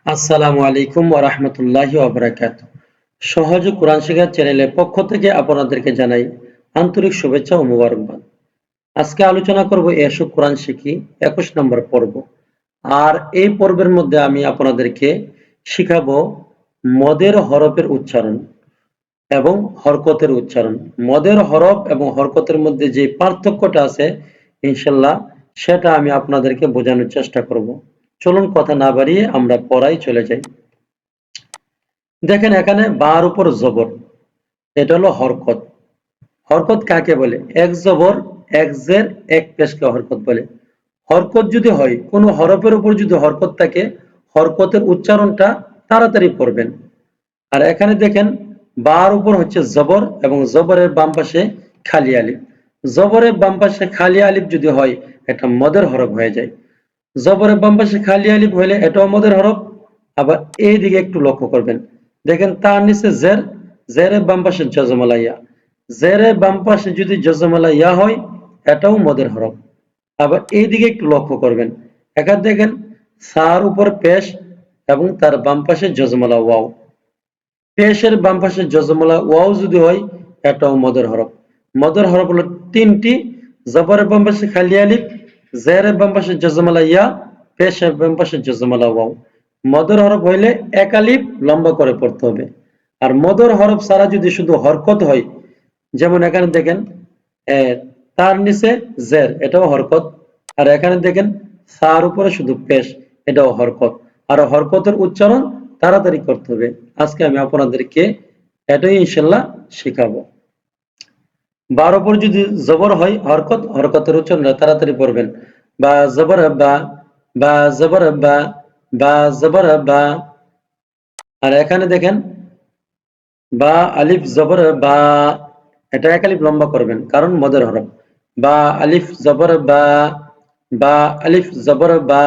আসসালামু আলাইকুম ওয়া রাহমাতুল্লাহি ওয়া বারাকাতুহু। সহজ কোরআন শেখার চ্যানেলের পক্ষ থেকে আপনাদেরকে জানাই আন্তরিক শুভেচ্ছা ও মোবারকবাদ। আজকে আলোচনা করব এসো কোরআন শিখি 21 নম্বর পর্ব। আর এই পর্বের মধ্যে আমি আপনাদেরকে শিখাবো মদের হরফের উচ্চারণ এবং হরকতের উচ্চারণ। মদের হরফ এবং হরকতের মধ্যে যে পার্থক্যটা আছে ইনশাল্লাহ সেটা আমি আপনাদেরকে বোঝানোর চেষ্টা করব। চলুন কথা না বাড়িয়ে আমরা পড়ায় চলে যাই। দেখেন এখানে বার উপর জবর, এটা হলো হরকত। হরকত কাকে বলে? এক জবর এক জের এক পেশকে হরকত বলে। হরকত যদি হয় কোনো হরফের উপর যদি হরকত থাকে, হরকতের উচ্চারণটা তাড়াতাড়ি করবেন। আর এখানে দেখেন বার উপর হচ্ছে জবর এবং জবরের বাম পাশে খালি আলিফ। জবরের বাম পাশে খালি আলিফ যদি হয় এটা মদের হরফ হয়ে যায়। জবরের বাম পাশে খালি আলিফ হইলে এটাও মদের হরফ। আবার এই দিকে একটু লক্ষ্য করবেন, দেখেন তার নিচে জের, জেরের বাম পাশে জজমালা ইয়া, জেরের বাম পাশে যদি জজমালা ইয়া হয় এটাও মদের হরফ। আবার এই দিকে একটু লক্ষ্য করবেন, এখানে দেখেন সার উপর পেশ এবং তার বাম পাশে জজমালা ওয়াও। পেশের বাম পাশে জজমালা ওয়াও যদি হয় এটাও মদের হরফ। মদের হরফ হলো তিনটি: জবরের বাম পাশে খালি আলিফ, জেরের বাম পাশে জজমালা ইয়া, পেশের বাম পাশে জজমালা ওয়াও। মদের হরফ হইলে এক আলিফ লম্বা করে পড়তে হবে। আর মদের হরফ ছাড়া যদি শুধু হরকত হয়, যেমন এখানে দেখেন তার নিচে জের, এটাও হরকত। আর এখানে দেখেন সার উপরে শুধু পেশ, এটাও হরকত। আর হরকতের উচ্চারণ তাড়াতাড়ি করতে হবে। আজকে আমি আপনাদেরকে এটাই ইনশাল্লাহ শেখাবো। বার উপর যদি জবর হয় হরকত, হরকতের উচ্চারণ তাড়াতাড়ি পড়বেন। বা জবর বা, বা জবর বা, বা জবর বা। আর এখানে দেখেন বা আলিফ জবর বা, এটা এক আলিফ লম্বা করবেন কারণ মদের হরফ। বা আলিফ জবর বা, বা আলিফ জবর বা,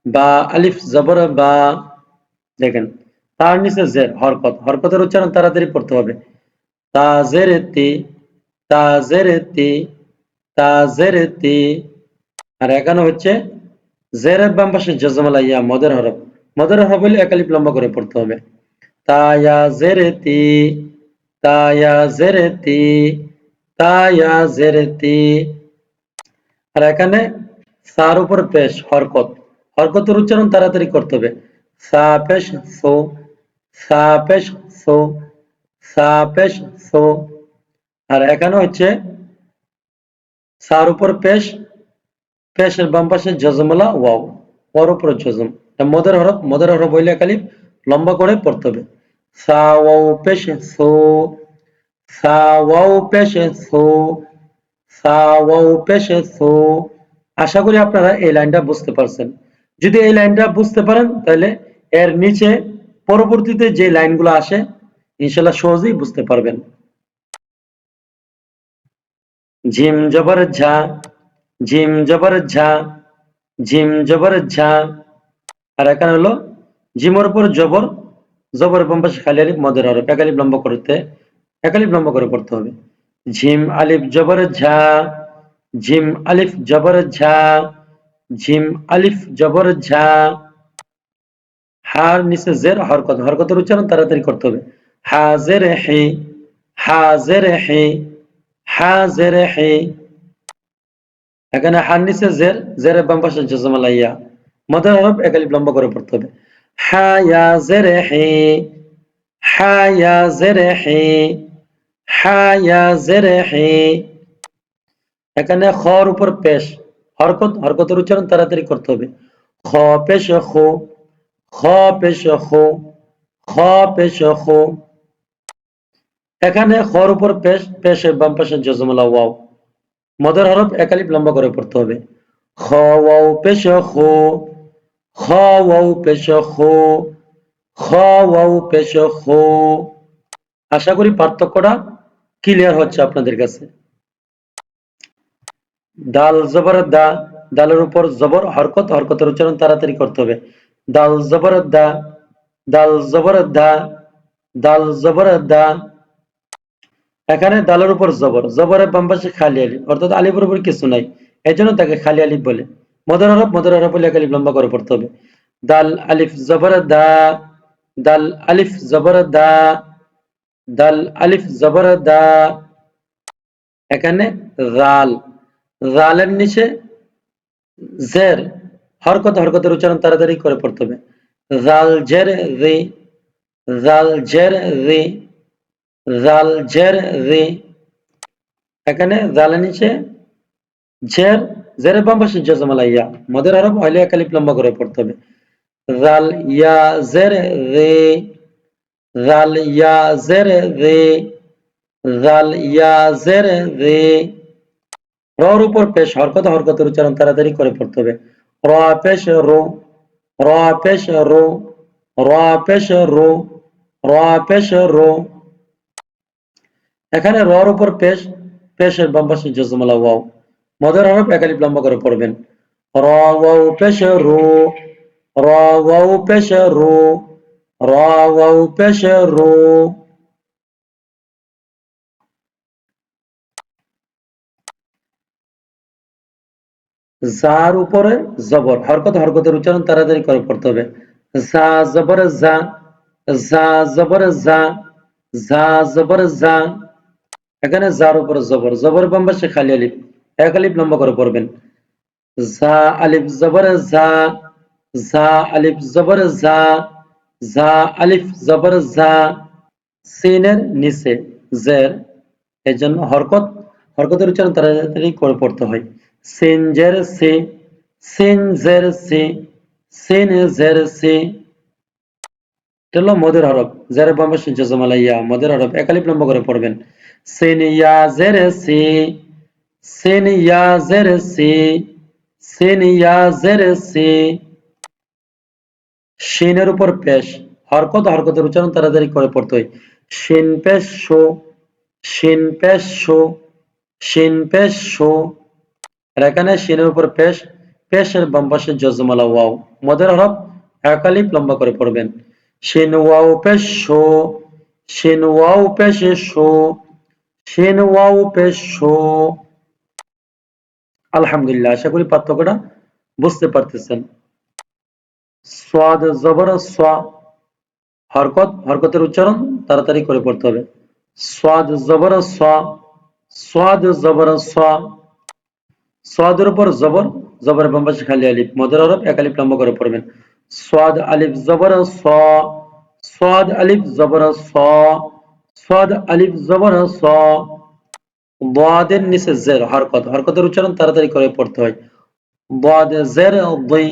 বা আলিফ জবর বা। দেখেন তার নিচে জের, হরকত, হরকতের উচ্চারণ তাড়াতাড়ি পড়তে হবে। তা জের তি, তা জের তি, তা জের তি। আর এখানে হচ্ছে জেরের বাম পাশে জজমালা ইয়া, মদের হরফ। মদের হরফ হলে এক আলিফ লম্বা করে পড়তে হবে। তা ইয়া জের তি, তা ইয়া জের তি, তা ইয়া জের তি। আর এখানে সার উপর পেশ, হরকত, হরকতের উচ্চারণ তাড়াতাড়ি করতে হবে। সা পেশ সো, সা পেশ সো, সা পেশ সো। আর এখানে হচ্ছে সার উপর পেশ, পেশের বাম পাশে জজমলা ওয়াও, ওয়ার উপর জজম। মদের হরফ, মদের হরফ হইলে খালি লম্বা করে পড়তে হবে। সা ওয়াও পেশ সো, সা ওয়াও পেশ সো, সা ওয়াও পেশ সো। আশা করি আপনারা এই লাইনটা বুঝতে পারছেন। যদি এই লাইনটা বুঝতে পারেন তাহলে এর নিচে পরবর্তীতে যে লাইনগুলো আসে ইনশাল্লাহ সহজেই বুঝতে পারবেন। ঝিম জবর ঝা, ঝিম জবর ঝা, ঝিম জবর ঝা। আর এখানে হলো জিমের উপর জবর, জবরের বাম পাশে খালি আলিফ, মদের হরফ, এক আলিফ লম্বা করতে, এক আলিফ লম্বা করে পড়তে হবে। ঝিম আলিফ জবর ঝা, ঝিম আলিফ জবর ঝা, ঝিম আলিফ জবর ঝা। হার নিচে জের, হরকত, হরকতের উচ্চারণ তাড়াতাড়ি করতে হবে। হা জের হে, হা জের হে, হা জের হে। এখানে হার নিচে জের, জেরের বাম পাশে জজমালা ইয়া, মদের হরফ এক আলিফ লম্বা করে পড়তে হবে। হা ইয়া জের হে, হা ইয়া জের হে, হা ইয়া জের হে। এখানে খর উপর পেশ, হরকত, হরকতের উচ্চারণ তাড়াতাড়ি করতে হবে। খ পেশ খো, খ পেশ খো, খ পেশ খো। এখানে খর উপর পেশ, পেশের বাম পাশে জজমালা ওয়াও, মদের হরফ এক আলিফ লম্বা করে পড়তে হবে। খ ওয়াও পেশ খো, খ ওয়াও পেশ খো, খ ওয়াও পেশ খো। আশা করি পার্থক্যটা ক্লিয়ার হচ্ছে আপনাদের কাছে। দাল জবর দা, দালের উপর জবর, হরকত, হরকতের উচ্চারণ তাড়াতাড়ি করতে হবে। দাল জবর দা, দাল জবর দা, দাল জবর দা। এখানে দালের উপর জবর, জবরের বাম পাশে খালি আলিফ, অর্থাৎ আলিফের উপর কিছু নাই, এই জন্য তাকে খালি আলিফ বলে। মদের হরফ, মদের হরফ বলে এক আলিফ লম্বা করে পড়তে হবে। দাল আলিফ জবর দা, দাল আলিফ জবর দা, দাল আলিফ জবর দা। এখানে রাল, রালের নিচে জের, হরকতের উচ্চারণ তাড়াতাড়ি করে পড়তে হবে। রাল জের রে, রাল জের রে, রাল জের রে। এখানে রালের নিচে জের, জেরের বাম পাশে জজমালা ইয়া, মদের হরফ হইলে এক আলিফ লম্বা করে পড়তে হবে। রাল ইয়া জের রে, রাল ইয়া জের রে, রাল ইয়া জের রে। রর উপর পেশ, হরকতের উচ্চারণ তাড়াতাড়ি করে পড়তে হবে। র পেশ রো, র পেশ রো, র পেশ রো, র পেশ রো। এখানে রর উপর পেশ, পেশের বাম পাশে জজমালা ওয়াও, মদের হরফ এক আলিফ লম্বা করে পড়বেন। র ওয়াও পেশ রো, র ওয়াও পেশ রো, র ওয়াও পেশ রো। জার উপরে জবর, হরকতের উচ্চারণ তাড়াতাড়ি করে পড়তে হবে। জা জবর জা, জা জবর জা, জা জবর জা। এখানে জার উপরে জবর, জবর বাম পাশে খালি আলিফ, এক আলিফ লম্বা করে পড়বেন। জা আলিফ জবর জা, জা আলিফ জবর জা, জা আলিফ জবর জা। সিনের নিচে জের, এই জন্য হরকতের উচ্চারণ তাড়াতাড়ি করে পড়তে হয়। সিন জের সি, সিন জের সি, সিন জের সি। এটা হলো মদের হরফ, জেরের বাম পাশে জজমালা ইয়া, মদের হরফ এক আলিফ লম্বা করে পড়বেন। সিন ইয়া জের সি, সিন ইয়া জের সি, সিন ইয়া জের সি। শিনের উপর পেশ, হরকতের উচ্চারণ তাড়াতাড়ি করে পড়তে হয়। শিন পেশ শো, শিন পেশ শো, শিন পেশ শো। আর এখানে শিনের উপর পেশ, পেশের বাম পাশে জজমালা ওয়াও, মদের হরফ এক আলিফ লম্বা করে পড়বেন। শিন ওয়াও পেশ শো, শিন ওয়াও পেশ শো, শিন ওয়াও পেশ শো। আলহামদুলিল্লাহ, আশা করি পার্থক্যটা বুঝতে পারতেছেন। সোয়াদ জবর সোয়া, হরকতের উচ্চারণ তাড়াতাড়ি করে পড়তে হবে। সোয়াদ জবর সোয়া, সোয়াদ জবর সোয়া। সোয়াদের উপর জবর, জবরের বাম পাশে খালি আলিফ, মদের হরফ এক আলিফ লম্বা করে পড়বেন। সোয়াদ আলিফ জবর স, সোয়াদ আলিফ জবর স, সোয়াদ আলিফ জবর স। দাদের নিচে জের, হরকতের উচ্চারণ তাড়াতাড়ি করে পড়তে হয়। দাদ জের দুই,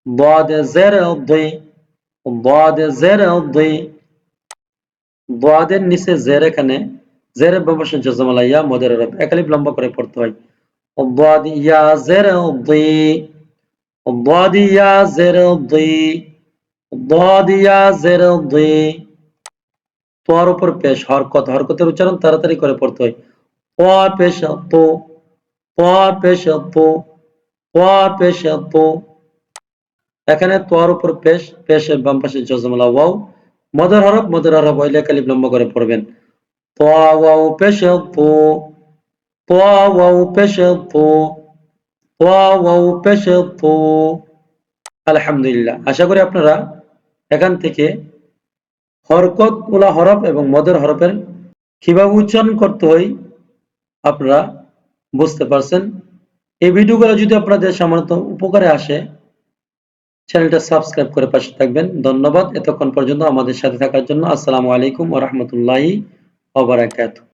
দাদ জের দুই, দাদ জের দুই। দাদের নিচে জের, এখানে জেরের বাম পাশে জজমালা ইয়া, মদের হরফ এক আলিফ লম্বা করে পড়তে হয়। الضاد يا زر ضي، الضاد يا زر ضي، الضاد يا زر ضي। তোর উপর পেশ, হরকতের উচ্চারণ তাড়াতাড়ি করে পড়তে হয়। ত পেশ তো, ত পেশ তো, ত পেশ তো। এখানে তোর উপর পেশ, পেশের বাম পাশে জজমালা ওয়াও, মদের হরফ হইলে এক আলিফ লম্বা করে পড়বেন। ত ওয়াও পেশ তো, ত ওয়াও পেশ তো, আলহামদুলিল্লাহ, আশা করি আপনারা এখান থেকে হরকত ওলা হরফ এবং মদের হরফের কিভাবে উচ্চারণ করতে হয় আপনারা বুঝতে পারছেন। এই ভিডিওগুলো যদি আপনাদের সামান্য উপকারে আসে, চ্যানেলটা সাবস্ক্রাইব করে পাশে থাকবেন। ধন্যবাদ এতক্ষণ পর্যন্ত আমাদের সাথে থাকার জন্য। আসসালামু আলাইকুম ওয়া রাহমাতুল্লাহি ওয়া বারাকাতুহু।